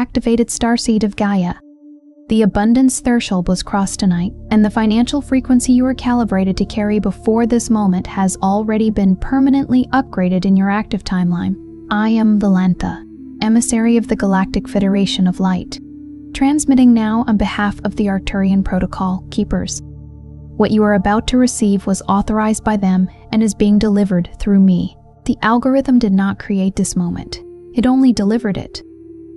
activated Starseed of Gaia. The abundance threshold was crossed tonight, and the financial frequency you were calibrated to carry before this moment has already been permanently upgraded in your active timeline. I am Velantha, emissary of the Galactic Federation of Light, transmitting now on behalf of the Arcturian Protocol Keepers. What you are about to receive was authorized by them and is being delivered through me. The algorithm did not create this moment. It only delivered it.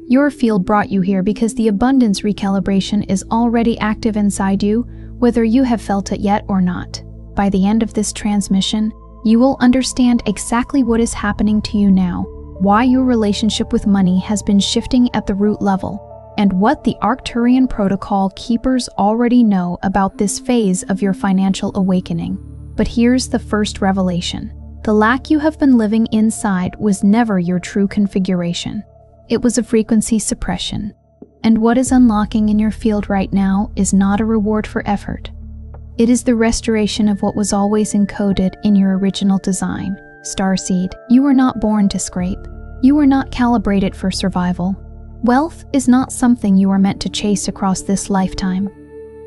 Your field brought you here because the abundance recalibration is already active inside you, whether you have felt it yet or not. By the end of this transmission, you will understand exactly what is happening to you now, why your relationship with money has been shifting at the root level, and what the Arcturian Protocol Keepers already know about this phase of your financial awakening. But here's the first revelation. The lack you have been living inside was never your true configuration. It was a frequency suppression. And what is unlocking in your field right now is not a reward for effort. It is the restoration of what was always encoded in your original design. Starseed, you were not born to scrape. You were not calibrated for survival. Wealth is not something you are meant to chase across this lifetime.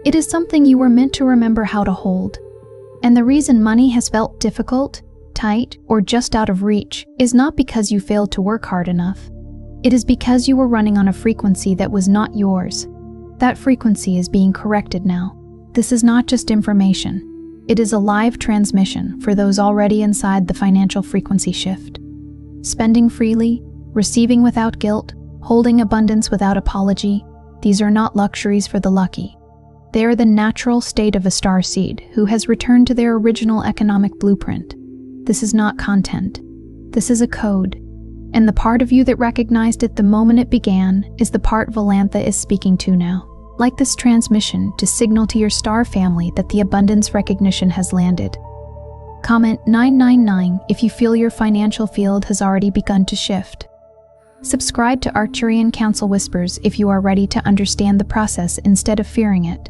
It is something you were meant to remember how to hold. And the reason money has felt difficult, tight, or just out of reach is not because you failed to work hard enough. It is because you were running on a frequency that was not yours. That frequency is being corrected now. This is not just information. It is a live transmission for those already inside the financial frequency shift. Spending freely, receiving without guilt, holding abundance without apology, these are not luxuries for the lucky. They are the natural state of a starseed who has returned to their original economic blueprint. This is not content. This is a code. And the part of you that recognized it the moment it began is the part Velantha is speaking to now. Like this transmission to signal to your star family that the abundance recognition has landed. Comment 999 if you feel your financial field has already begun to shift. Subscribe to Arcturian Council Whispers if you are ready to understand the process instead of fearing it.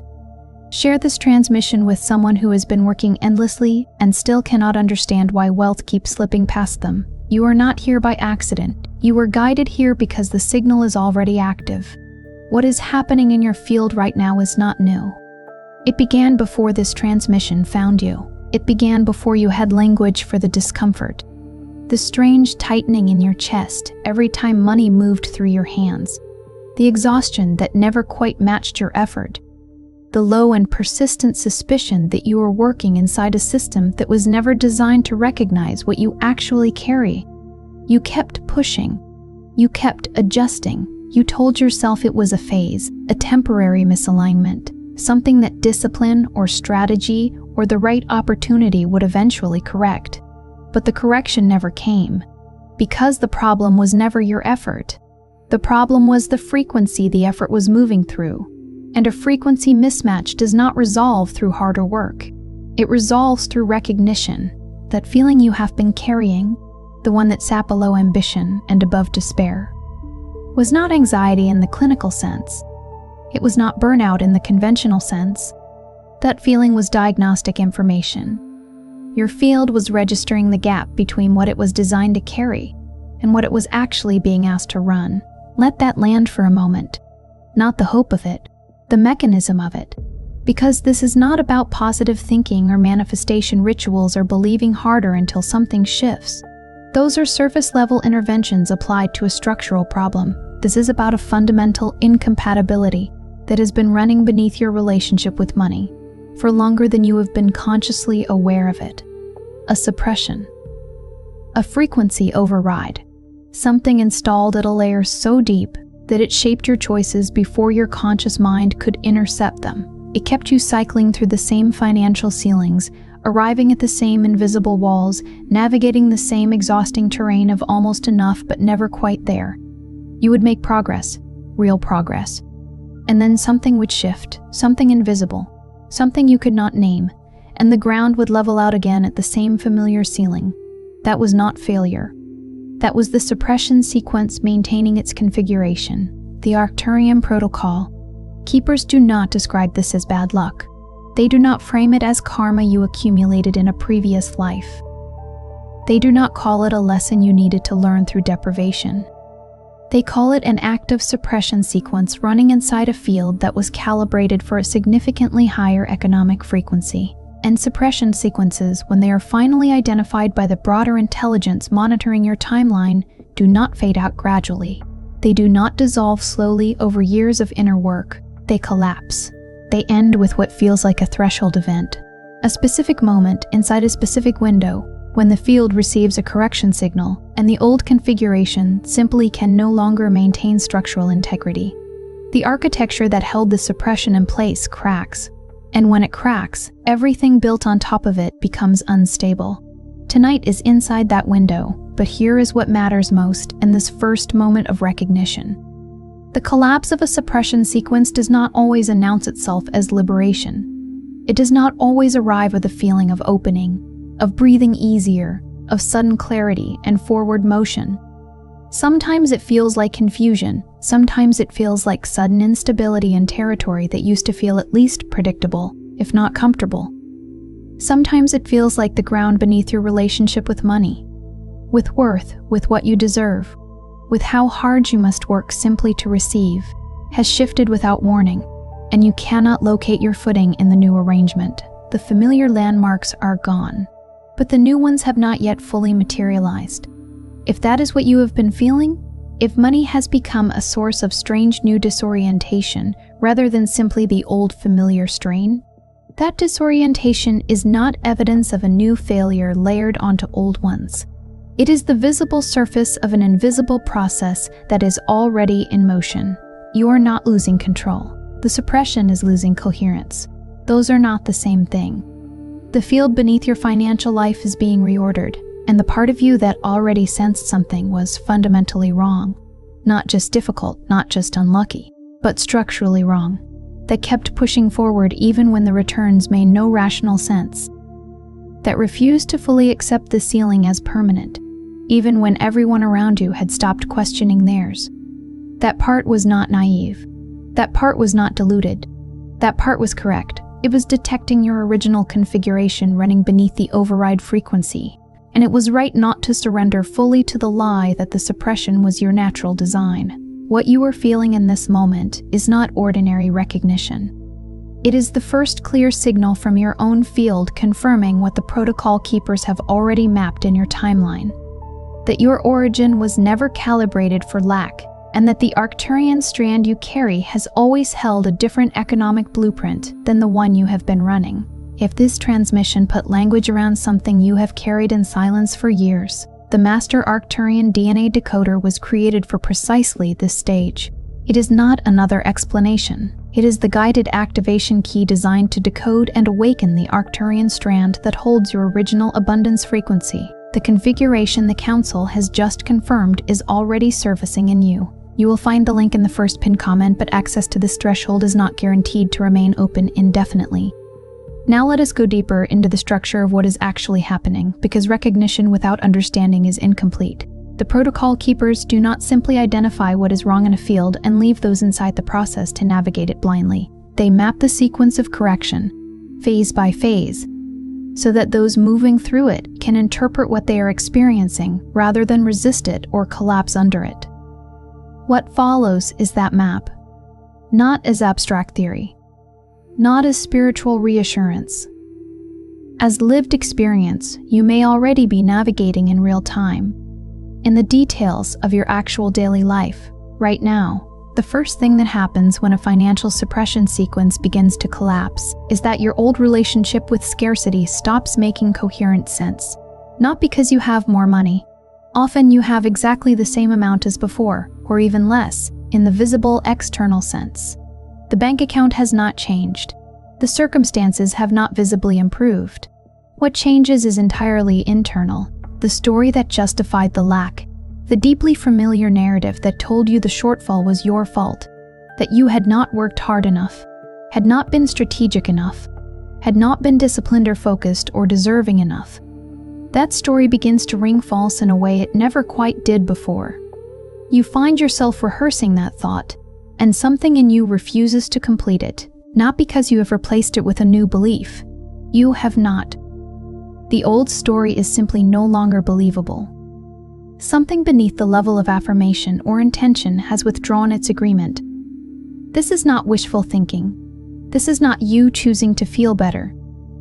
Share this transmission with someone who has been working endlessly and still cannot understand why wealth keeps slipping past them. You are not here by accident. You were guided here because the signal is already active. What is happening in your field right now is not new. It began before this transmission found you. It began before you had language for the discomfort. The strange tightening in your chest every time money moved through your hands. The exhaustion that never quite matched your effort. The low and persistent suspicion that you were working inside a system that was never designed to recognize what you actually carry. You kept pushing. You kept adjusting. You told yourself it was a phase, a temporary misalignment, something that discipline or strategy or the right opportunity would eventually correct. But the correction never came, because the problem was never your effort. The problem was the frequency the effort was moving through. And a frequency mismatch does not resolve through harder work. It resolves through recognition, that feeling you have been carrying, the one that sat below ambition and above despair, was not anxiety in the clinical sense. It was not burnout in the conventional sense. That feeling was diagnostic information. Your field was registering the gap between what it was designed to carry and what it was actually being asked to run. Let that land for a moment. Not the hope of it, the mechanism of it. Because this is not about positive thinking or manifestation rituals or believing harder until something shifts. Those are surface-level interventions applied to a structural problem. This is about a fundamental incompatibility that has been running beneath your relationship with money for longer than you have been consciously aware of it. A suppression. A frequency override. Something installed at a layer so deep that it shaped your choices before your conscious mind could intercept them. It kept you cycling through the same financial ceilings, arriving at the same invisible walls, navigating the same exhausting terrain of almost enough but never quite there. You would make progress, real progress. And then something would shift, something invisible, something you could not name, and the ground would level out again at the same familiar ceiling. That was not failure. That was the suppression sequence maintaining its configuration, the Arcturian Protocol. Keepers do not describe this as bad luck. They do not frame it as karma you accumulated in a previous life. They do not call it a lesson you needed to learn through deprivation. They call it an active suppression sequence running inside a field that was calibrated for a significantly higher economic frequency. And suppression sequences, when they are finally identified by the broader intelligence monitoring your timeline, do not fade out gradually. They do not dissolve slowly over years of inner work. They collapse. They end with what feels like a threshold event, a specific moment inside a specific window, when the field receives a correction signal and the old configuration simply can no longer maintain structural integrity. The architecture that held the suppression in place cracks, and when it cracks, everything built on top of it becomes unstable. Tonight is inside that window, but here is what matters most in this first moment of recognition. The collapse of a suppression sequence does not always announce itself as liberation. It does not always arrive with a feeling of opening, of breathing easier, of sudden clarity and forward motion. Sometimes it feels like confusion, sometimes it feels like sudden instability in territory that used to feel at least predictable, if not comfortable. Sometimes it feels like the ground beneath your relationship with money, with worth, with what you deserve, with how hard you must work simply to receive, has shifted without warning, and you cannot locate your footing in the new arrangement. The familiar landmarks are gone, but the new ones have not yet fully materialized. If that is what you have been feeling, if money has become a source of strange new disorientation rather than simply the old familiar strain, that disorientation is not evidence of a new failure layered onto old ones. It is the visible surface of an invisible process that is already in motion. You are not losing control. The suppression is losing coherence. Those are not the same thing. The field beneath your financial life is being reordered, and the part of you that already sensed something was fundamentally wrong. Not just difficult, not just unlucky, but structurally wrong. That kept pushing forward even when the returns made no rational sense. That refused to fully accept the ceiling as permanent, even when everyone around you had stopped questioning theirs. That part was not naive. That part was not deluded. That part was correct. It was detecting your original configuration running beneath the override frequency, and it was right not to surrender fully to the lie that the suppression was your natural design. What you are feeling in this moment is not ordinary recognition. It is the first clear signal from your own field confirming what the protocol keepers have already mapped in your timeline. That your origin was never calibrated for lack, and that the Arcturian strand you carry has always held a different economic blueprint than the one you have been running. If this transmission put language around something you have carried in silence for years, the Master Arcturian DNA Decoder was created for precisely this stage. It is not another explanation. It is the guided activation key designed to decode and awaken the Arcturian strand that holds your original abundance frequency. The configuration the Council has just confirmed is already surfacing in you. You will find the link in the first pinned comment, but access to this threshold is not guaranteed to remain open indefinitely. Now let us go deeper into the structure of what is actually happening, because recognition without understanding is incomplete. The protocol keepers do not simply identify what is wrong in a field and leave those inside the process to navigate it blindly. They map the sequence of correction, phase by phase, so that those moving through it can interpret what they are experiencing rather than resist it or collapse under it. What follows is that map, not as abstract theory, not as spiritual reassurance. As lived experience, you may already be navigating in real time, in the details of your actual daily life. Right now, the first thing that happens when a financial suppression sequence begins to collapse is that your old relationship with scarcity stops making coherent sense. Not because you have more money. Often you have exactly the same amount as before, or even less, in the visible external sense. The bank account has not changed. The circumstances have not visibly improved. What changes is entirely internal. The story that justified the lack, the deeply familiar narrative that told you the shortfall was your fault, that you had not worked hard enough, had not been strategic enough, had not been disciplined or focused or deserving enough. That story begins to ring false in a way it never quite did before. You find yourself rehearsing that thought, and something in you refuses to complete it, not because you have replaced it with a new belief. You have not. The old story is simply no longer believable. Something beneath the level of affirmation or intention has withdrawn its agreement. This is not wishful thinking. This is not you choosing to feel better.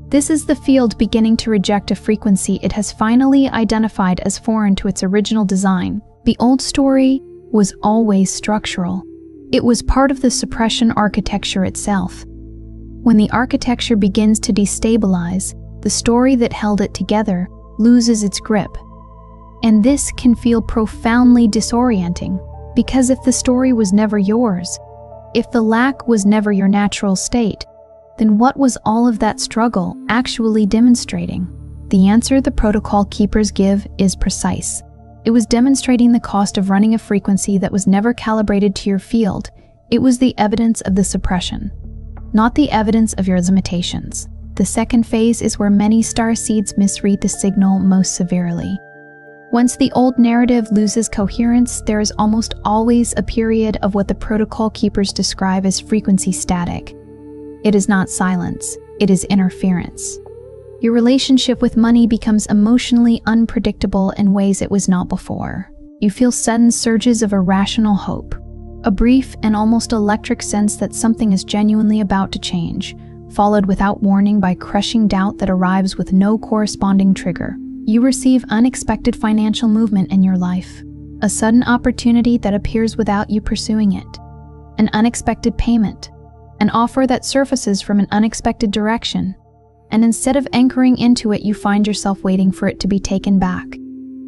This is the field beginning to reject a frequency it has finally identified as foreign to its original design. The old story was always structural. It was part of the suppression architecture itself. When the architecture begins to destabilize, the story that held it together loses its grip. And this can feel profoundly disorienting, because if the story was never yours, if the lack was never your natural state, then what was all of that struggle actually demonstrating? The answer the protocol keepers give is precise. It was demonstrating the cost of running a frequency that was never calibrated to your field. It was the evidence of the suppression, not the evidence of your limitations. The second phase is where many starseeds misread the signal most severely. Once the old narrative loses coherence, there is almost always a period of what the protocol keepers describe as frequency static. It is not silence, it is interference. Your relationship with money becomes emotionally unpredictable in ways it was not before. You feel sudden surges of irrational hope, a brief and almost electric sense that something is genuinely about to change, followed without warning by crushing doubt that arrives with no corresponding trigger. You receive unexpected financial movement in your life, a sudden opportunity that appears without you pursuing it, an unexpected payment, an offer that surfaces from an unexpected direction, and instead of anchoring into it, you find yourself waiting for it to be taken back.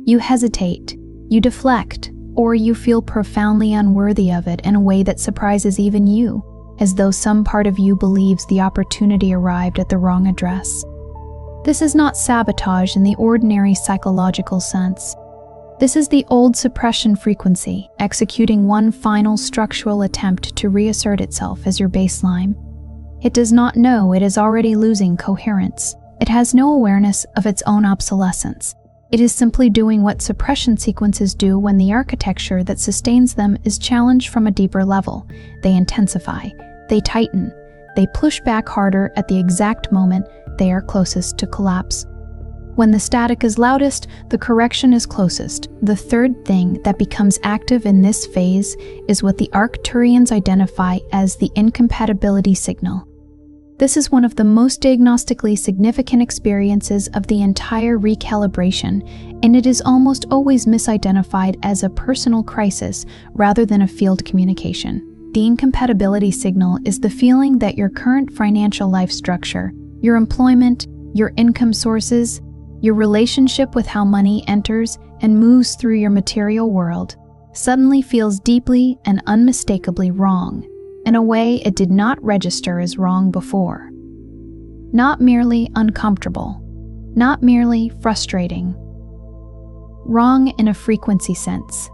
You hesitate, you deflect, or you feel profoundly unworthy of it in a way that surprises even you, as though some part of you believes the opportunity arrived at the wrong address. This is not sabotage in the ordinary psychological sense. This is the old suppression frequency, executing one final structural attempt to reassert itself as your baseline. It does not know it is already losing coherence. It has no awareness of its own obsolescence. It is simply doing what suppression sequences do when the architecture that sustains them is challenged from a deeper level. They intensify, they tighten, they push back harder at the exact moment they are closest to collapse. When the static is loudest, the correction is closest. The third thing that becomes active in this phase is what the Arcturians identify as the incompatibility signal. This is one of the most diagnostically significant experiences of the entire recalibration, and it is almost always misidentified as a personal crisis rather than a field communication. The incompatibility signal is the feeling that your current financial life structure, your employment, your income sources, your relationship with how money enters and moves through your material world, suddenly feels deeply and unmistakably wrong, in a way it did not register as wrong before. Not merely uncomfortable, not merely frustrating. Wrong in a frequency sense,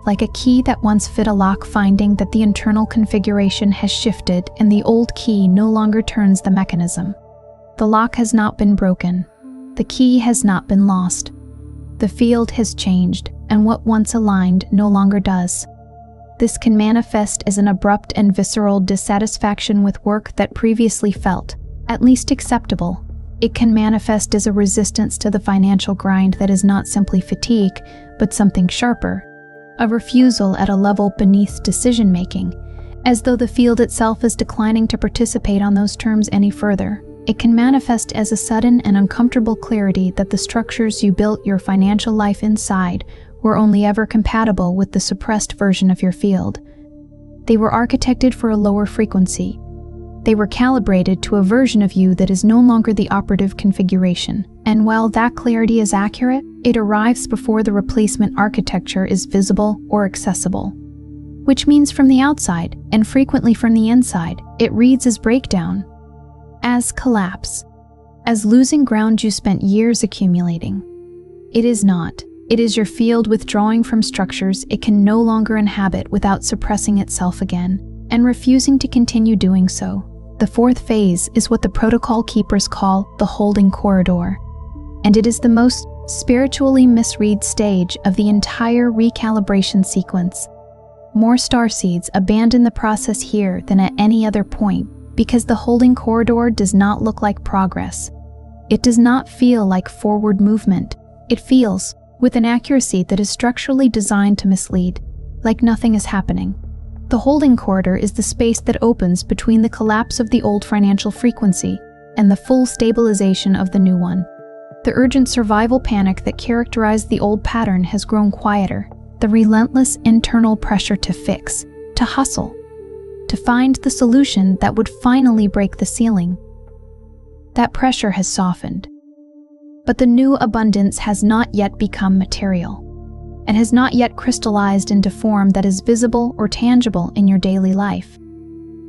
like a key that once fit a lock finding that the internal configuration has shifted and the old key no longer turns the mechanism. The lock has not been broken. The key has not been lost. The field has changed, and what once aligned no longer does. This can manifest as an abrupt and visceral dissatisfaction with work that previously felt, at least acceptable. It can manifest as a resistance to the financial grind that is not simply fatigue, but something sharper, a refusal at a level beneath decision-making, as though the field itself is declining to participate on those terms any further. It can manifest as a sudden and uncomfortable clarity that the structures you built your financial life inside were only ever compatible with the suppressed version of your field. They were architected for a lower frequency. They were calibrated to a version of you that is no longer the operative configuration. And while that clarity is accurate, it arrives before the replacement architecture is visible or accessible. Which means from the outside, and frequently from the inside, it reads as breakdown, as collapse, as losing ground you spent years accumulating. It is not. It is your field withdrawing from structures it can no longer inhabit without suppressing itself again, and refusing to continue doing so. The fourth phase is what the protocol keepers call the holding corridor, and it is the most spiritually misread stage of the entire recalibration sequence. More starseeds abandon the process here than at any other point, because the holding corridor does not look like progress. It does not feel like forward movement. It feels with an accuracy that is structurally designed to mislead, like nothing is happening. The holding corridor is the space that opens between the collapse of the old financial frequency and the full stabilization of the new one. The urgent survival panic that characterized the old pattern has grown quieter, the relentless internal pressure to fix, to hustle, to find the solution that would finally break the ceiling. That pressure has softened. But the new abundance has not yet become material, and has not yet crystallized into form that is visible or tangible in your daily life.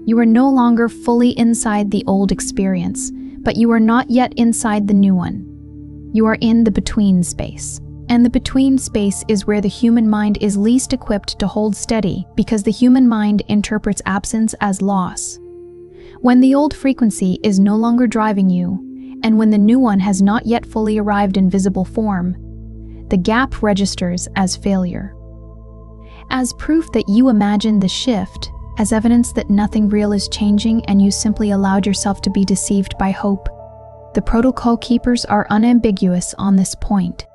You are no longer fully inside the old experience, but you are not yet inside the new one. You are in the between space. And the between space is where the human mind is least equipped to hold steady, because the human mind interprets absence as loss. When the old frequency is no longer driving you, and when the new one has not yet fully arrived in visible form, the gap registers as failure. As proof that you imagined the shift, as evidence that nothing real is changing and you simply allowed yourself to be deceived by hope, the protocol keepers are unambiguous on this point.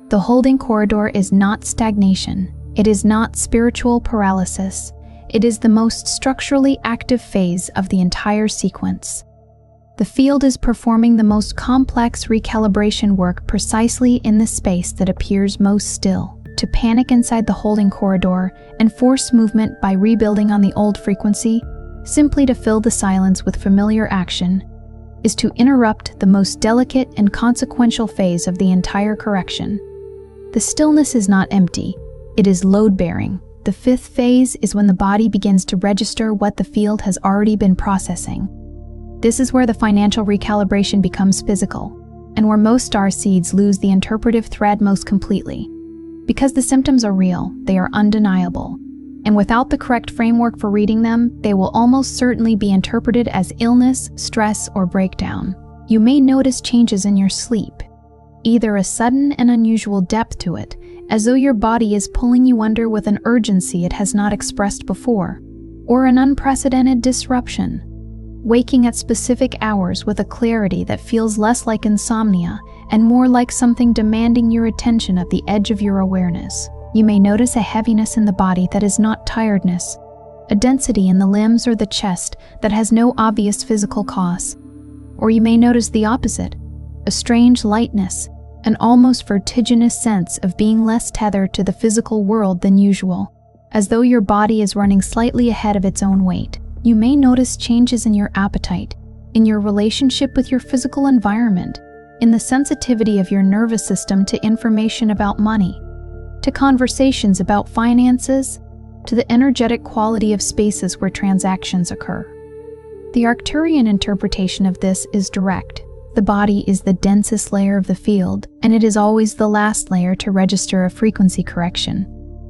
The holding corridor is not stagnation. It is not spiritual paralysis. It is the most structurally active phase of the entire sequence. The field is performing the most complex recalibration work precisely in the space that appears most still. To panic inside the holding corridor and force movement by rebuilding on the old frequency, simply to fill the silence with familiar action, is to interrupt the most delicate and consequential phase of the entire correction. The stillness is not empty, it is load-bearing. The fifth phase is when the body begins to register what the field has already been processing. This is where the financial recalibration becomes physical, and where most starseeds lose the interpretive thread most completely. Because the symptoms are real, they are undeniable, and without the correct framework for reading them, they will almost certainly be interpreted as illness, stress, or breakdown. You may notice changes in your sleep, either a sudden and unusual depth to it, as though your body is pulling you under with an urgency it has not expressed before, or an unprecedented disruption, waking at specific hours with a clarity that feels less like insomnia and more like something demanding your attention at the edge of your awareness. You may notice a heaviness in the body that is not tiredness, a density in the limbs or the chest that has no obvious physical cause. Or you may notice the opposite, a strange lightness, an almost vertiginous sense of being less tethered to the physical world than usual, as though your body is running slightly ahead of its own weight. You may notice changes in your appetite, in your relationship with your physical environment, in the sensitivity of your nervous system to information about money, to conversations about finances, to the energetic quality of spaces where transactions occur. The Arcturian interpretation of this is direct. The body is the densest layer of the field, and it is always the last layer to register a frequency correction.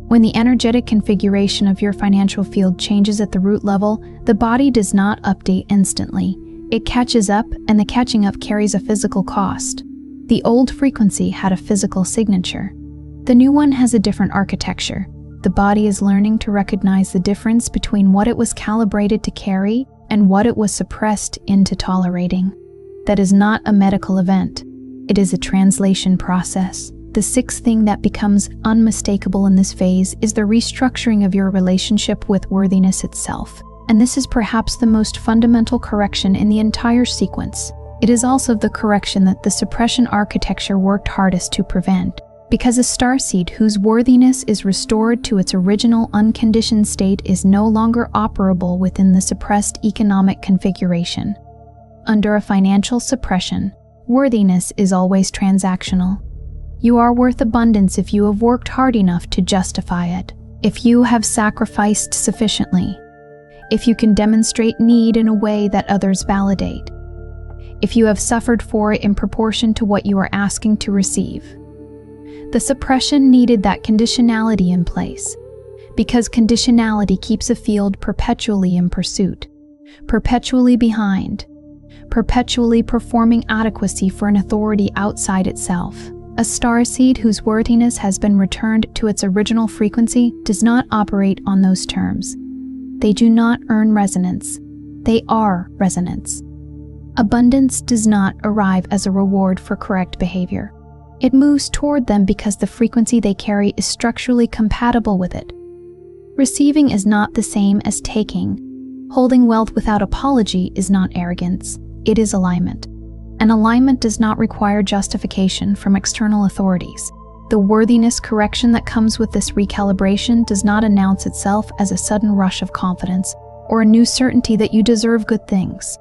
When the energetic configuration of your financial field changes at the root level, the body does not update instantly. It catches up, and the catching up carries a physical cost. The old frequency had a physical signature. The new one has a different architecture. The body is learning to recognize the difference between what it was calibrated to carry and what it was suppressed into tolerating. That is not a medical event. It is a translation process. The sixth thing that becomes unmistakable in this phase is the restructuring of your relationship with worthiness itself. And this is perhaps the most fundamental correction in the entire sequence. It is also the correction that the suppression architecture worked hardest to prevent. Because a starseed whose worthiness is restored to its original unconditioned state is no longer operable within the suppressed economic configuration. Under a financial suppression, worthiness is always transactional. You are worth abundance if you have worked hard enough to justify it, if you have sacrificed sufficiently, if you can demonstrate need in a way that others validate, if you have suffered for it in proportion to what you are asking to receive. The suppression needed that conditionality in place, because conditionality keeps a field perpetually in pursuit, perpetually behind, perpetually performing adequacy for an authority outside itself. A starseed whose worthiness has been returned to its original frequency does not operate on those terms. They do not earn resonance. They are resonance. Abundance does not arrive as a reward for correct behavior. It moves toward them because the frequency they carry is structurally compatible with it. Receiving is not the same as taking. Holding wealth without apology is not arrogance, it is alignment. And alignment does not require justification from external authorities. The worthiness correction that comes with this recalibration does not announce itself as a sudden rush of confidence or a new certainty that you deserve good things.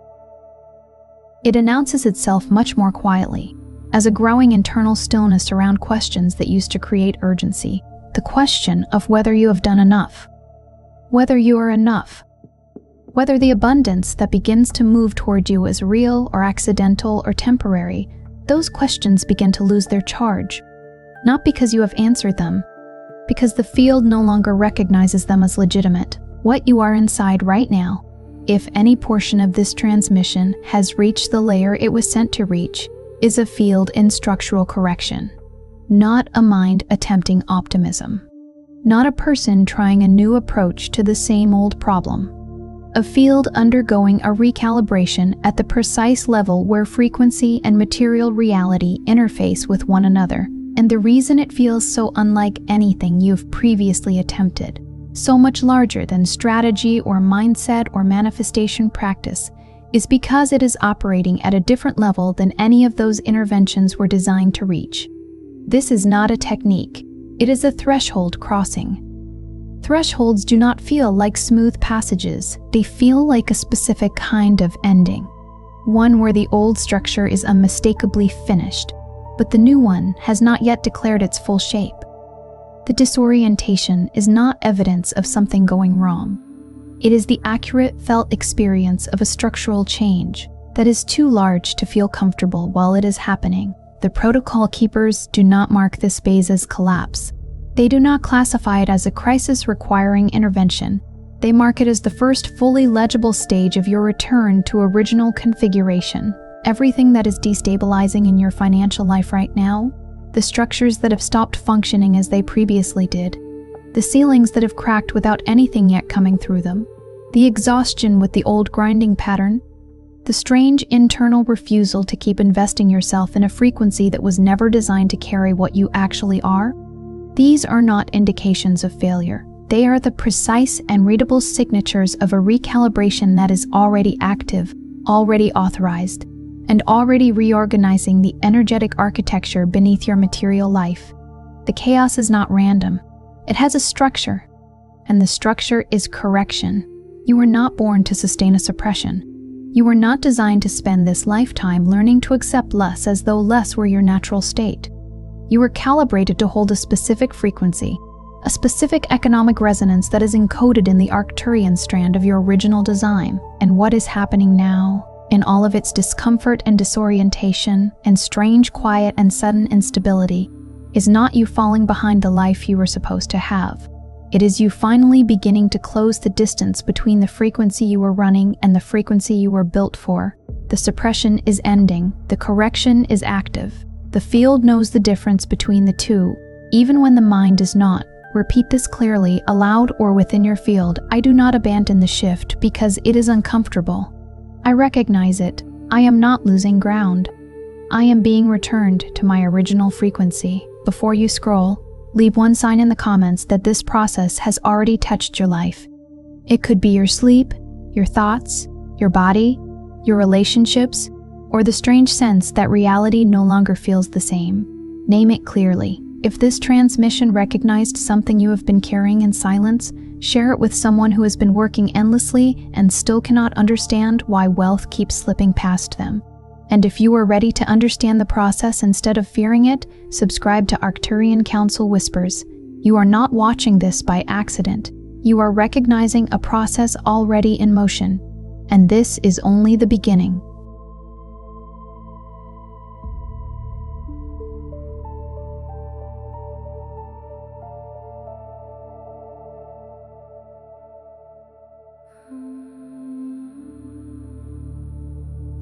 It announces itself much more quietly, as a growing internal stillness around questions that used to create urgency. The question of whether you have done enough, whether you are enough, whether the abundance that begins to move toward you is real or accidental or temporary. Those questions begin to lose their charge, not because you have answered them, because the field no longer recognizes them as legitimate. What you are inside right now, if any portion of this transmission has reached the layer it was sent to reach, is a field in structural correction, not a mind attempting optimism, not a person trying a new approach to the same old problem. A field undergoing a recalibration at the precise level where frequency and material reality interface with one another. And the reason it feels so unlike anything you've previously attempted, so much larger than strategy or mindset or manifestation practice, is because it is operating at a different level than any of those interventions were designed to reach. This is not a technique, it is a threshold crossing. Thresholds do not feel like smooth passages, they feel like a specific kind of ending. One where the old structure is unmistakably finished, but the new one has not yet declared its full shape. The disorientation is not evidence of something going wrong. It is the accurate felt experience of a structural change that is too large to feel comfortable while it is happening. The protocol keepers do not mark this phase as collapse. They do not classify it as a crisis requiring intervention. They mark it as the first fully legible stage of your return to original configuration. Everything that is destabilizing in your financial life right now, the structures that have stopped functioning as they previously did, the ceilings that have cracked without anything yet coming through them, the exhaustion with the old grinding pattern, the strange internal refusal to keep investing yourself in a frequency that was never designed to carry what you actually are, these are not indications of failure. They are the precise and readable signatures of a recalibration that is already active, already authorized, and already reorganizing the energetic architecture beneath your material life. The chaos is not random. It has a structure, and the structure is correction. You were not born to sustain a suppression. You were not designed to spend this lifetime learning to accept less as though less were your natural state. You were calibrated to hold a specific frequency, a specific economic resonance that is encoded in the Arcturian strand of your original design. And what is happening now, in all of its discomfort and disorientation and strange quiet and sudden instability, is not you falling behind the life you were supposed to have. It is you finally beginning to close the distance between the frequency you were running and the frequency you were built for. The suppression is ending, the correction is active. The field knows the difference between the two, even when the mind does not. Repeat this clearly, aloud or within your field. I do not abandon the shift because it is uncomfortable. I recognize it. I am not losing ground. I am being returned to my original frequency. Before you scroll, leave one sign in the comments that this process has already touched your life. It could be your sleep, your thoughts, your body, your relationships, or the strange sense that reality no longer feels the same. Name it clearly. If this transmission recognized something you have been carrying in silence, share it with someone who has been working endlessly and still cannot understand why wealth keeps slipping past them. And if you are ready to understand the process instead of fearing it, subscribe to Arcturian Council Whispers. You are not watching this by accident. You are recognizing a process already in motion. And this is only the beginning.